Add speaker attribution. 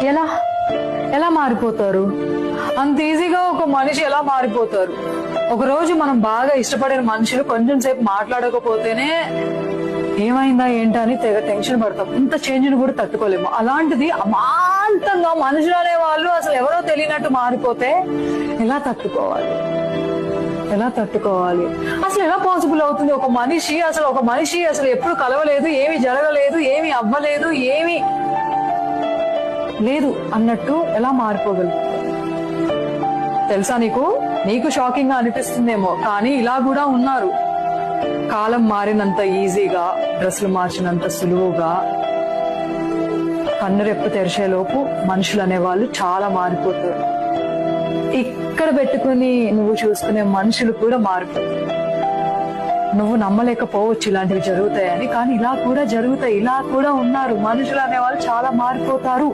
Speaker 1: ఎలా ఎలా మారిపోతారు? అంత ఈజీగా ఒక మనిషి ఎలా మారిపోతారు? ఒక రోజు మనం బాగా ఇష్టపడిన మనుషులు కొంచెం సేపు మాట్లాడకపోతేనే ఏమైందా ఏంటా అని తెగ టెన్షన్ పడతాం. ఇంత చేంజ్ ని కూడా తట్టుకోలేము. అలాంటిది అమాంతంగా మనుషులు అనే వాళ్ళు అసలు ఎవరో తెలియనట్టు మారిపోతే ఎలా తట్టుకోవాలి? ఎలా తట్టుకోవాలి? అసలు ఎలా పాసిబుల్ అవుతుంది? ఒక మనిషి అసలు ఎప్పుడు కలవలేదు, ఏమి జరగలేదు, ఏమి అవ్వలేదు, ఏమి లేదు అన్నట్టు ఎలా మారిపోగలుగుతారు? తెలుసా నీకు షాకింగ్ గా అనిపిస్తుందేమో, కానీ ఇలా కూడా ఉన్నారు. కాలం మారినంత ఈజీగా, డ్రెస్సులు మార్చినంత సులువుగా, కన్ను రెప్పు తెరిచేలోపు మనుషులు అనేవాళ్ళు చాలా మారిపోతారు. ఇక్కడ పెట్టుకుని నువ్వు చూసుకునే మనుషులు కూడా మారిపోతారు. నువ్వు నమ్మలేకపోవచ్చు ఇలాంటివి జరుగుతాయని, కానీ ఇలా కూడా జరుగుతాయి. ఇలా కూడా ఉన్నారు. మనుషులు అనేవాళ్ళు చాలా మారిపోతారు.